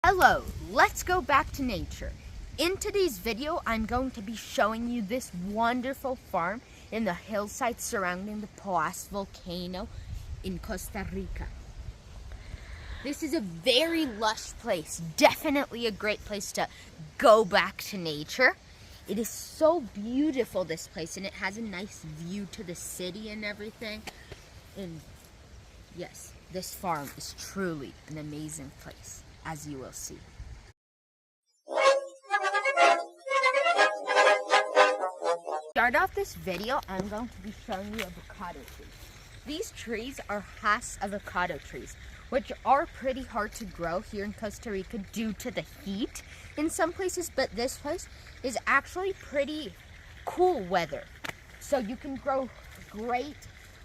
Hello, let's go back to nature. In today's video, I'm going to be showing you this wonderful farm in the hillside surrounding the Poas Volcano in Costa Rica. This is a very lush place, definitely a great place to go back to nature. It is so beautiful, this place, and it has a nice view to the city and everything. And yes, this farm is truly an amazing place, as you will see. Start off this video, I'm going to be showing you avocado trees. These trees are Hass avocado trees, which are pretty hard to grow here in Costa Rica due to the heat in some places, but this place is actually pretty cool weather. So you can grow great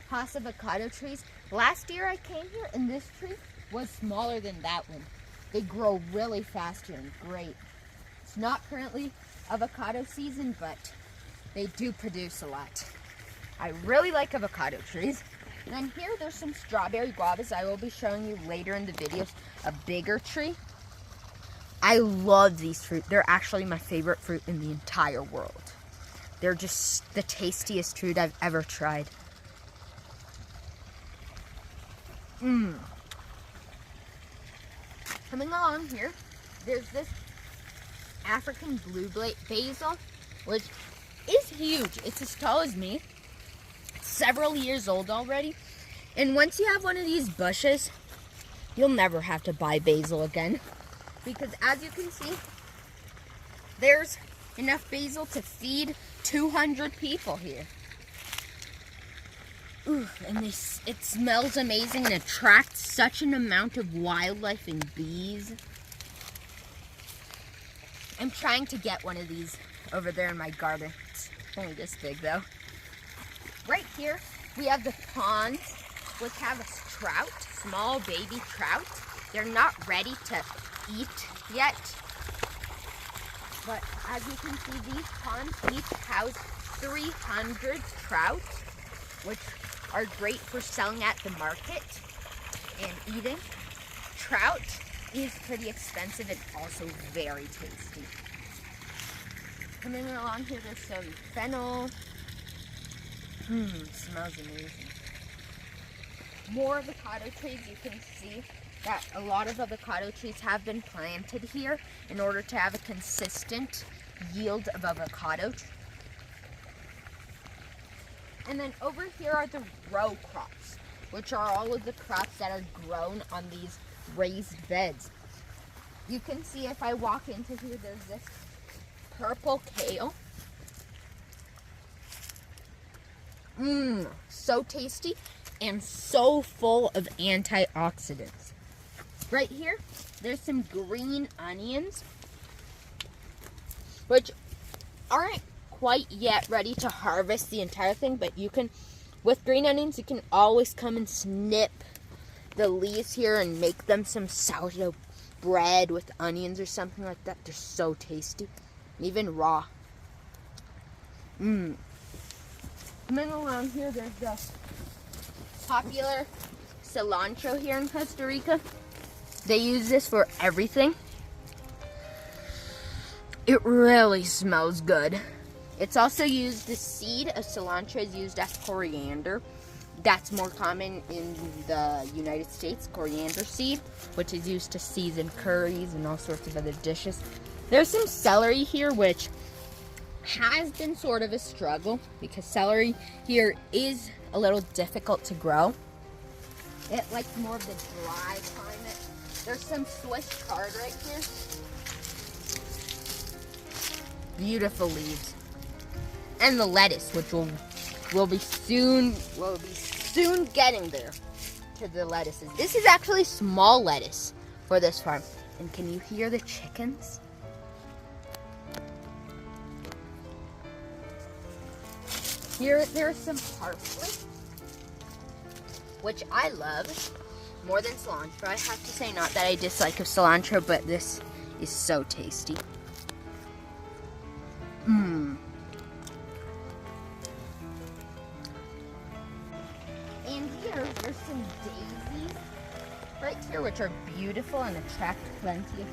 Hass avocado trees. Last year I came here and this tree was smaller than that one. They grow really fast here and great. It's not currently avocado season, but they do produce a lot. I really like avocado trees. And then here there's some strawberry guavas I will be showing you later in the videos, a bigger tree. I love these fruit. They're actually my favorite fruit in the entire world. They're just the tastiest fruit I've ever tried. Coming along here, there's this African blue basil, which is huge. It's as tall as me, several years old already. And once you have one of these bushes, you'll never have to buy basil again. Because as you can see, there's enough basil to feed 200 people here. Ooh, and it smells amazing and attracts such an amount of wildlife and bees. I'm trying to get one of these over there in my garden. It's only this big though. Right here, we have the ponds, which have a trout, small baby trout. They're not ready to eat yet. But as you can see, these ponds each house 300 trout, which are great for selling at the market and eating. Trout is pretty expensive and also very tasty. Coming along here, there's some fennel. Smells amazing. More avocado trees. You can see that a lot of avocado trees have been planted here in order to have a consistent yield of avocado. And then over here are the row crops, which are all of the crops that are grown on these raised beds. You can see if I walk into here, there's this purple kale. So tasty and so full of antioxidants. Right here, there's some green onions, which aren't quite yet ready to harvest the entire thing, but you can, with green onions, you can always come and snip the leaves here and make them some sourdough bread with onions or something like that. They're so tasty, even raw. Coming along here, there's the popular cilantro here in Costa Rica. They use this for everything. It really smells good. It's also used, the seed of cilantro is used as coriander. That's more common in the United States, coriander seed, which is used to season curries and all sorts of other dishes. There's some celery here, which has been sort of a struggle because celery here is a little difficult to grow. It likes more of the dry climate. There's some Swiss chard right here. Beautiful leaves. And the lettuce, which will be soon getting there to the lettuces. This is actually small lettuce for this farm. And can you hear the chickens? Here, there's some parsley, which I love more than cilantro. I have to say, not that I dislike of cilantro, but this is so tasty. And here, there's some daisies right here, which are beautiful and attract plenty of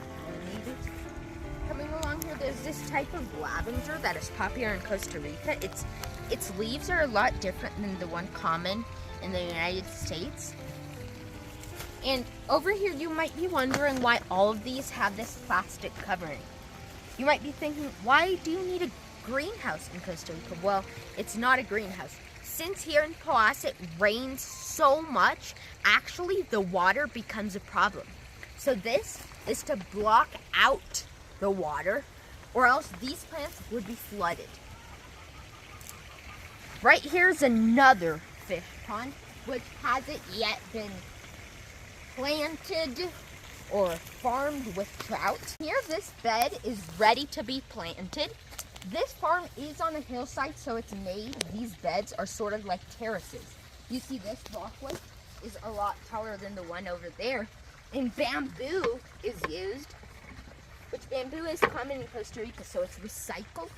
Coming along here, there's this type of lavender that is popular in Costa Rica. Its leaves are a lot different than the one common in the United States. And over here, you might be wondering why all of these have this plastic covering. You might be thinking, why do you need a greenhouse in Costa Rica? Well, it's not a greenhouse. Since here in Poas it rains so much, actually the water becomes a problem. So this is to block out the water, or else these plants would be flooded. Right here's another fish pond, which hasn't yet been planted or farmed with trout. Here, this bed is ready to be planted. This farm is on a hillside, so it's made, these beds are sort of like terraces. You see this walkway is a lot taller than the one over there. And bamboo is used, which bamboo is common in Costa Rica, so it's recycled.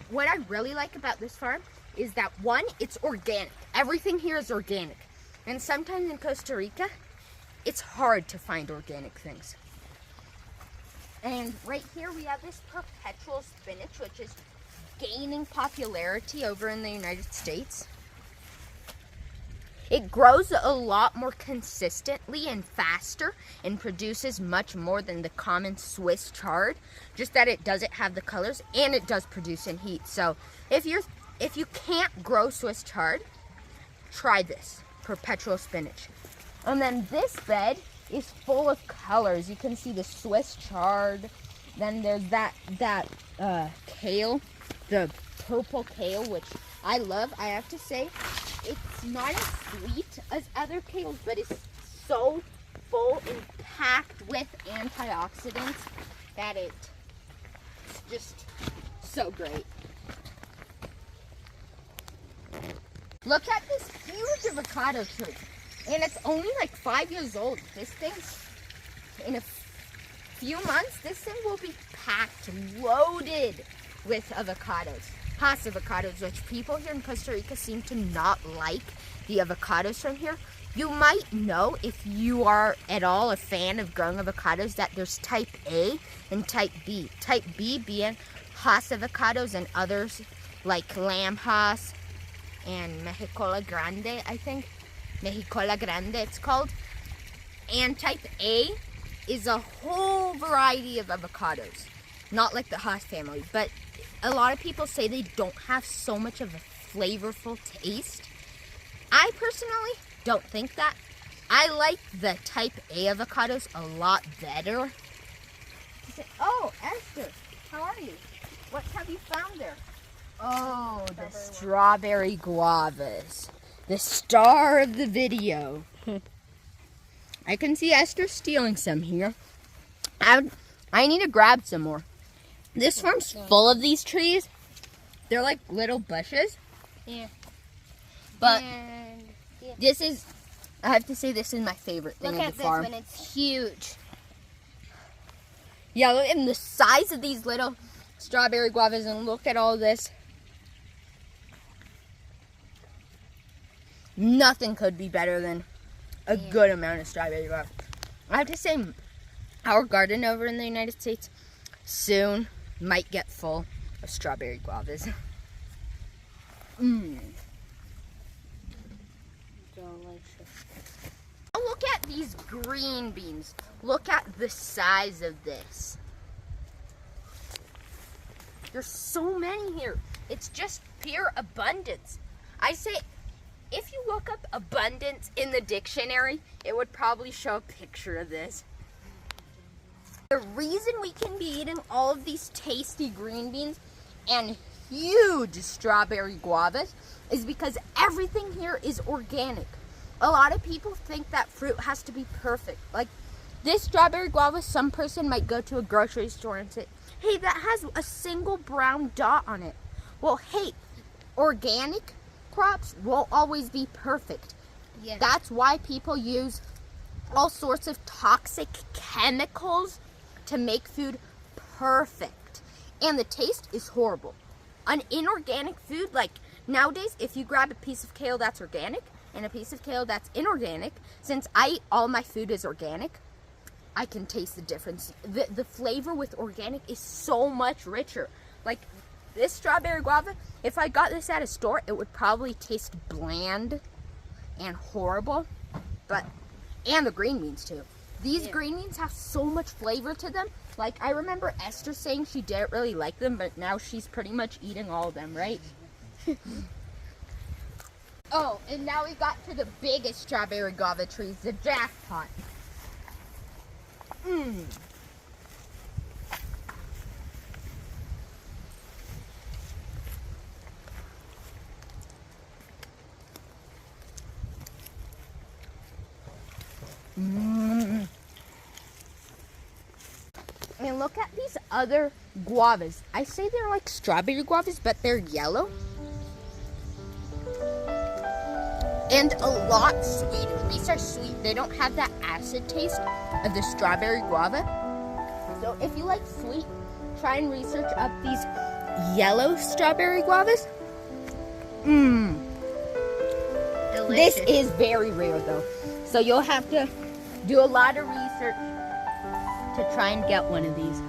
What I really like about this farm is that, one, it's organic. Everything here is organic. And sometimes in Costa Rica, it's hard to find organic things. And right here we have this perpetual spinach, which is gaining popularity over in the United States. It grows a lot more consistently and faster and produces much more than the common Swiss chard, just that it doesn't have the colors and it does produce in heat. So if you can't grow Swiss chard, try this perpetual spinach. And then this bed is full of colors. You can see the Swiss chard. Then there's that kale, the purple kale, which I love. I have to say, it's not as sweet as other kales, but it's so full and packed with antioxidants that it's just so great. Look at this huge avocado tree. And it's only like 5 years old. This thing's, in a few months, this thing will be packed, loaded with avocados. Hass avocados, which people here in Costa Rica seem to not like the avocados from here. You might know, if you are at all a fan of growing avocados, that there's type A and type B. Type B being Hass avocados and others like Lamb Hass and Mexicola Grande, I think. Mexicola Grande it's called. And type A is a whole variety of avocados. Not like the Hass family, but a lot of people say they don't have so much of a flavorful taste. I personally don't think that. I like the type A avocados a lot better. Oh, Esther, how are you? What have you found there? Oh, the strawberry guavas. The star of the video. I can see Esther stealing some here. I need to grab some more. This farm's full of these trees. They're like little bushes. Yeah. But this is, I have to say, this is my favorite thing of the farm. Look at this one, it's huge. Yeah, look at the size of these little strawberry guavas, and look at all this. Nothing could be better than a good amount of strawberry guava. I have to say, our garden over in the United States soon might get full of strawberry guavas. Delicious. Oh, look at these green beans. Look at the size of this. There's so many here. It's just pure abundance. I say, if you look up abundance in the dictionary, it would probably show a picture of this. The reason we can be eating all of these tasty green beans and huge strawberry guavas is because everything here is organic. A lot of people think that fruit has to be perfect. Like this strawberry guava, some person might go to a grocery store and say, hey, that has a single brown dot on it. Well, hey, organic crops won't always be perfect. Yeah. That's why people use all sorts of toxic chemicals to make food perfect. And the taste is horrible. An inorganic food, like nowadays, if you grab a piece of kale that's organic and a piece of kale that's inorganic, since I eat all my food is organic, I can taste the difference. The flavor with organic is so much richer. Like this strawberry guava, if I got this at a store, it would probably taste bland and horrible. And the green beans too. These green beans have so much flavor to them. Like I remember Esther saying she didn't really like them, but now she's pretty much eating all of them, right? Oh, and now we got to the biggest strawberry guava trees, the jackpot. And look at these other guavas. I say they're like strawberry guavas, but they're yellow. And a lot sweeter. These are sweet. They don't have that acid taste of the strawberry guava. So if you like sweet, try and research up these yellow strawberry guavas. Delicious. This is very rare though. So you'll have to do a lot of research to try and get one of these.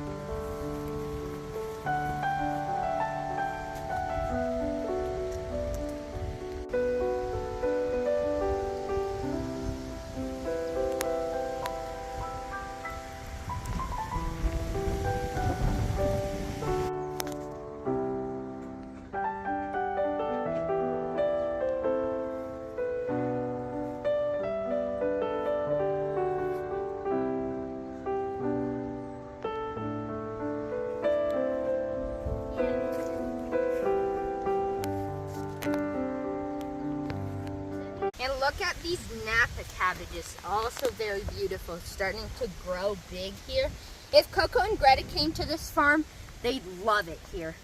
And look at these Napa cabbages, also very beautiful, starting to grow big here. If Coco and Greta came to this farm, they'd love it here,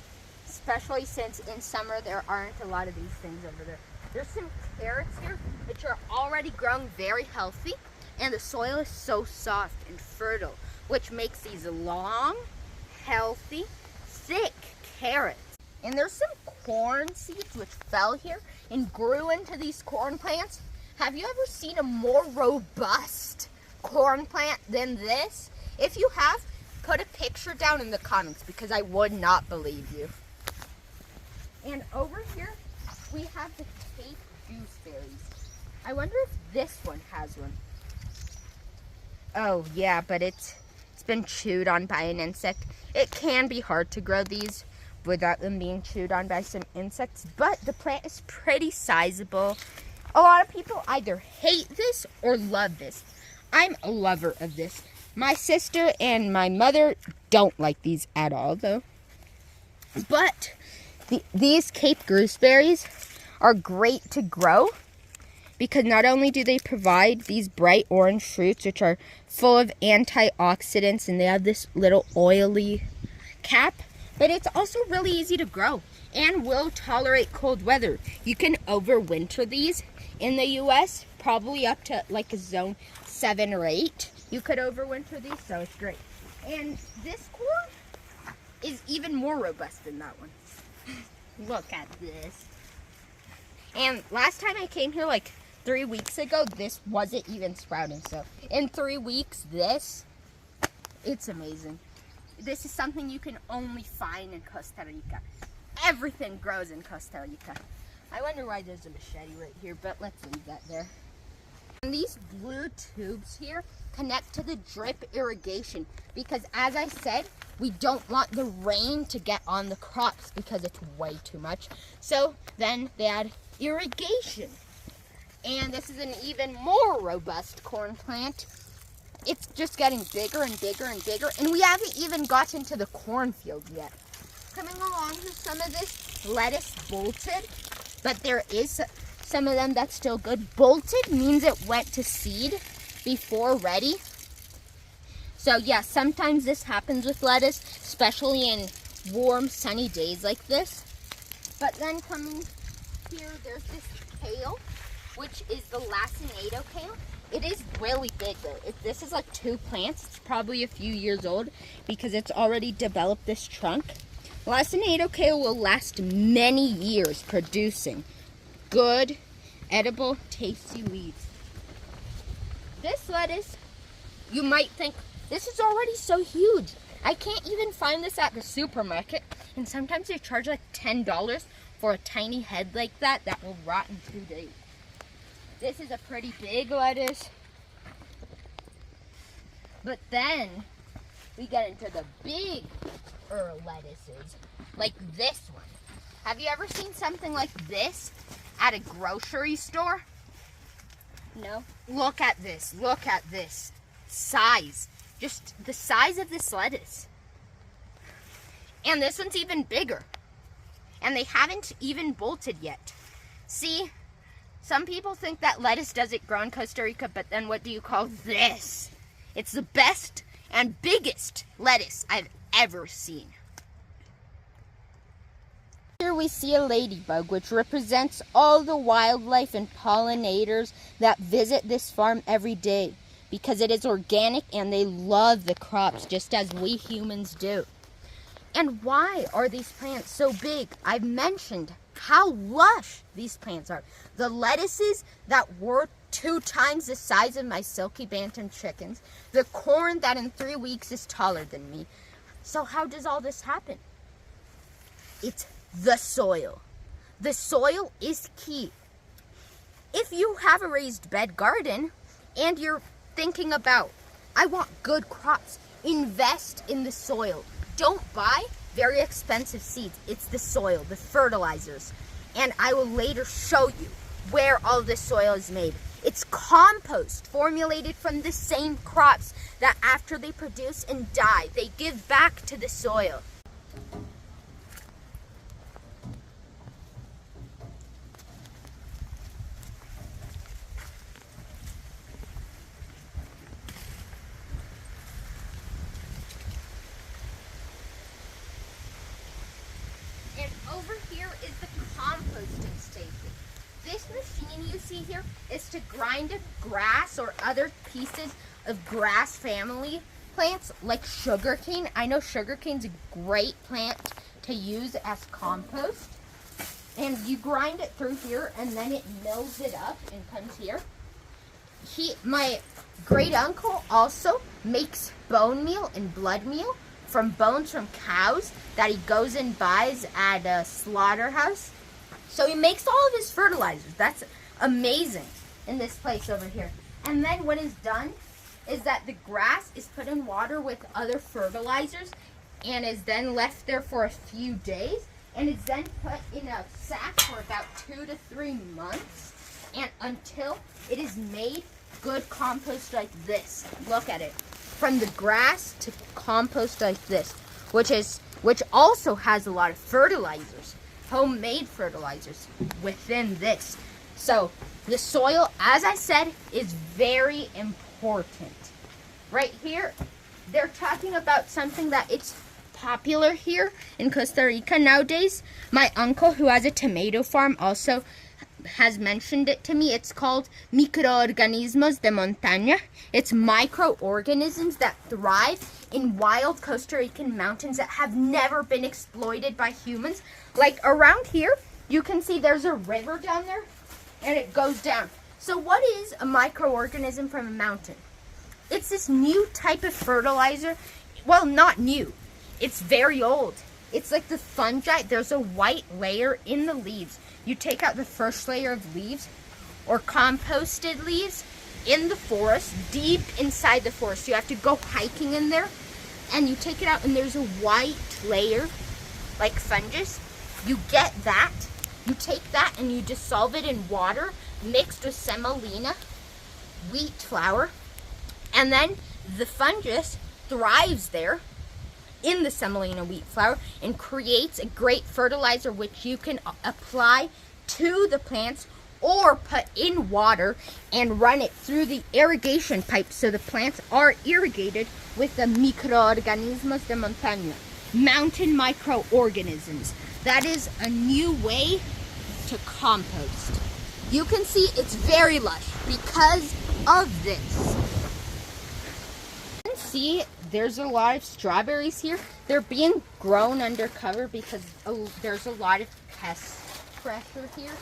especially since in summer there aren't a lot of these things over there. There's some carrots here, which are already growing very healthy, and the soil is so soft and fertile, which makes these long, healthy, thick carrots. And there's some corn seeds which fell here and grew into these corn plants. Have you ever seen a more robust corn plant than this? If you have, put a picture down in the comments because I would not believe you. And over here, we have the Cape gooseberries. I wonder if this one has one. Oh yeah, but it's been chewed on by an insect. It can be hard to grow these without them being chewed on by some insects, but the plant is pretty sizable. A lot of people either hate this or love this. I'm a lover of this. My sister and my mother don't like these at all though. But these Cape gooseberries are great to grow because not only do they provide these bright orange fruits which are full of antioxidants and they have this little oily cap, but it's also really easy to grow and will tolerate cold weather. You can overwinter these in the US, probably up to like a zone 7 or 8. You could overwinter these, so it's great. And this corn is even more robust than that one. Look at this. And last time I came here like 3 weeks ago, this wasn't even sprouting. So in 3 weeks, it's amazing. This is something you can only find in Costa Rica. Everything grows in Costa Rica. I wonder why there's a machete right here, but let's leave that there. And these blue tubes here connect to the drip irrigation because, as I said, we don't want the rain to get on the crops because it's way too much. So then they add irrigation. And this is an even more robust corn plant. It's just getting bigger and bigger and bigger, and we haven't even gotten to the cornfield yet. Coming along with some of this lettuce bolted, but there is some of them that's still good. Bolted means it went to seed before ready. So yeah, sometimes this happens with lettuce, especially in warm, sunny days like this. But then coming here, there's this kale, which is the lacinato kale. It is really big though. This is like 2 plants. It's probably a few years old because it's already developed this trunk. Lacinato kale will last many years producing good, edible, tasty leaves. This lettuce, you might think, This is already so huge. I can't even find this at the supermarket. And sometimes they charge like $10 for a tiny head like that will rot in 2 days. This is a pretty big lettuce. But then we get into the big lettuces, like this one. Have you ever seen something like this at a grocery store? No. Look at this. Look at this size. Just the size of this lettuce. And this one's even bigger. And they haven't even bolted yet. See, some people think that lettuce doesn't grow in Costa Rica, but then what do you call this? It's the best and biggest lettuce I've ever seen. Here we see a ladybug, which represents all the wildlife and pollinators that visit this farm every day, because it is organic and they love the crops just as we humans do. And why are these plants so big? I've mentioned how lush these plants are. The lettuces that were 2 times the size of my silky bantam chickens. The corn that in 3 weeks is taller than me. So how does all this happen? It's the soil. The soil is key. If you have a raised bed garden and you're thinking about, I want good crops, invest in the soil. Don't buy very expensive seeds. It's the soil, the fertilizers. And I will later show you where all this soil is made. It's compost formulated from the same crops that after they produce and die, they give back to the soil. And over here is the composting station. This machine you see here is to grind up grass or other pieces of grass family plants like sugarcane. I know sugarcane's a great plant to use as compost. And you grind it through here and then it mills it up and comes here. My great uncle also makes bone meal and blood meal from bones from cows that he goes and buys at a slaughterhouse. So he makes all of his fertilizers. That's amazing in this place over here. And then what is done is that the grass is put in water with other fertilizers and is then left there for a few days and is then put in a sack for about 2 to 3 months and until it is made good compost like this. Look at it. From the grass to compost like this, which also has a lot of fertilizers, homemade fertilizers within this. So the soil, as I said, is very important. Right here, they're talking about something that it's popular here in Costa Rica nowadays. My uncle, who has a tomato farm, also has mentioned it to me. It's called microorganismos de montaña. It's microorganisms that thrive in wild Costa Rican mountains that have never been exploited by humans. Like around here, you can see there's a river down there and it goes down. So what is a microorganism from a mountain? It's this new type of fertilizer. Well, not new. It's very old. It's like the fungi. There's a white layer in the leaves. You take out the first layer of leaves or composted leaves in the forest, deep inside the forest. You have to go hiking in there and you take it out and there's a white layer like fungus. You get that. You take that and you dissolve it in water mixed with semolina, wheat flour, and then the fungus thrives there in the semolina wheat flour and creates a great fertilizer which you can apply to the plants or put in water and run it through the irrigation pipe so the plants are irrigated with the microorganismos de montaña, mountain microorganisms. That is a new way to compost. You can see it's very lush because of this. You can see there's a lot of strawberries here. They're being grown undercover because there's a lot of pest pressure here.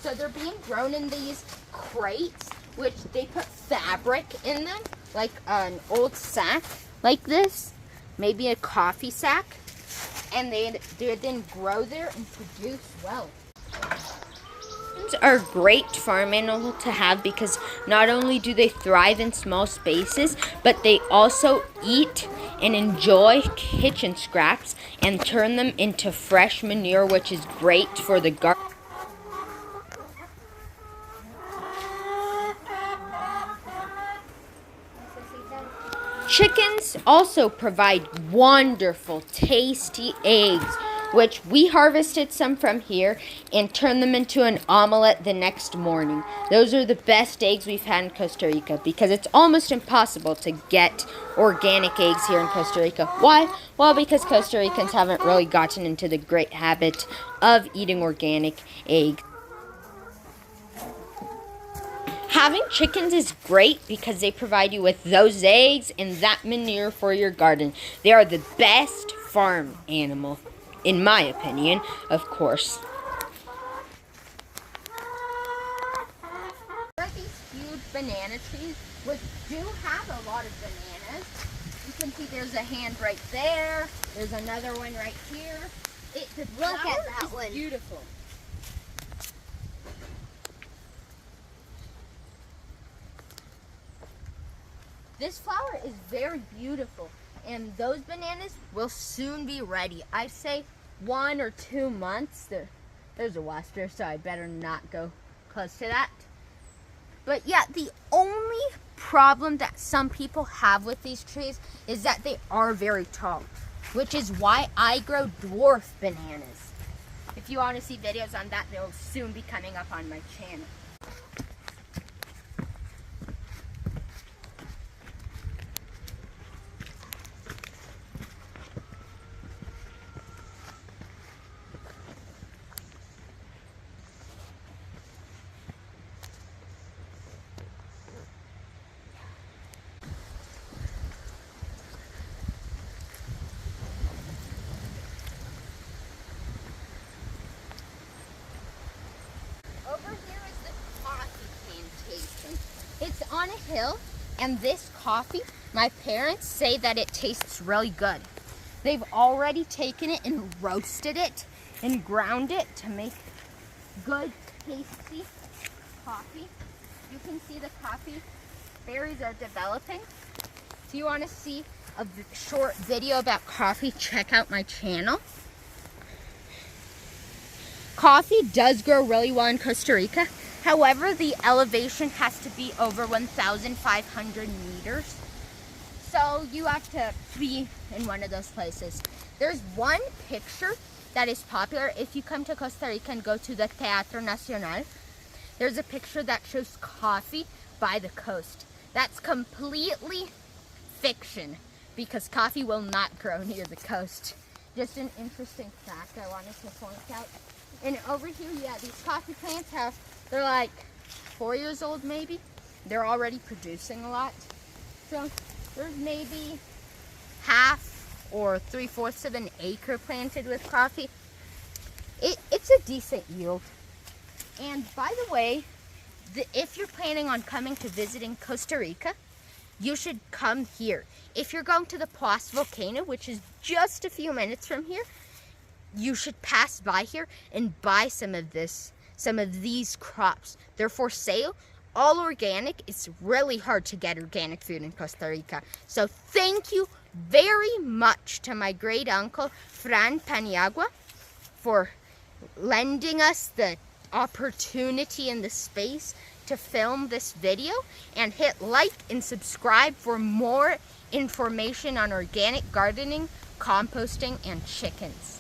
So they're being grown in these crates, which they put fabric in them, like an old sack like this, maybe a coffee sack, and they then grow there and produce well. Chickens are a great farm animal to have because not only do they thrive in small spaces, but they also eat and enjoy kitchen scraps and turn them into fresh manure, which is great for the garden. Chickens also provide wonderful, tasty eggs, which we harvested some from here and turned them into an omelet the next morning. Those are the best eggs we've had in Costa Rica because it's almost impossible to get organic eggs here in Costa Rica. Why? Well, because Costa Ricans haven't really gotten into the great habit of eating organic eggs. Having chickens is great because they provide you with those eggs and that manure for your garden. They are the best farm animal, in my opinion, of course. There are these huge banana trees, which do have a lot of bananas. You can see there's a hand right there. There's another one right here. Look at that one. Beautiful. This flower is very beautiful, and those bananas will soon be ready. I'd say 1 or 2 months. There's a wasp there, so I better not go close to that. But yeah, the only problem that some people have with these trees is that they are very tall, which is why I grow dwarf bananas. If you want to see videos on that, they'll soon be coming up on my channel. Over here is the coffee plantation. It's on a hill, and this coffee, my parents say that it tastes really good. They've already taken it and roasted it and ground it to make good, tasty coffee. You can see the coffee berries are developing. If you want to see a short video about coffee, check out my channel. Coffee does grow really well in Costa Rica. However, the elevation has to be over 1,500 meters. So you have to be in one of those places. There's one picture that is popular. If you come to Costa Rica and go to the Teatro Nacional, there's a picture that shows coffee by the coast. That's completely fiction because coffee will not grow near the coast. Just an interesting fact I wanted to point out. And over here, yeah, these coffee plants they're like 4 years old maybe. They're already producing a lot. So there's maybe half or 3/4 of an acre planted with coffee. It's a decent yield. And by the way, if you're planning on coming to visiting Costa Rica, you should come here. If you're going to the Poas Volcano, which is just a few minutes from here, you should pass by here and buy some of these crops. They're for sale, all organic. It's really hard to get organic food in Costa Rica. So thank you very much to my great uncle, Fran Paniagua, for lending us the opportunity and the space to film this video, and hit like and subscribe for more information on organic gardening, composting, and chickens.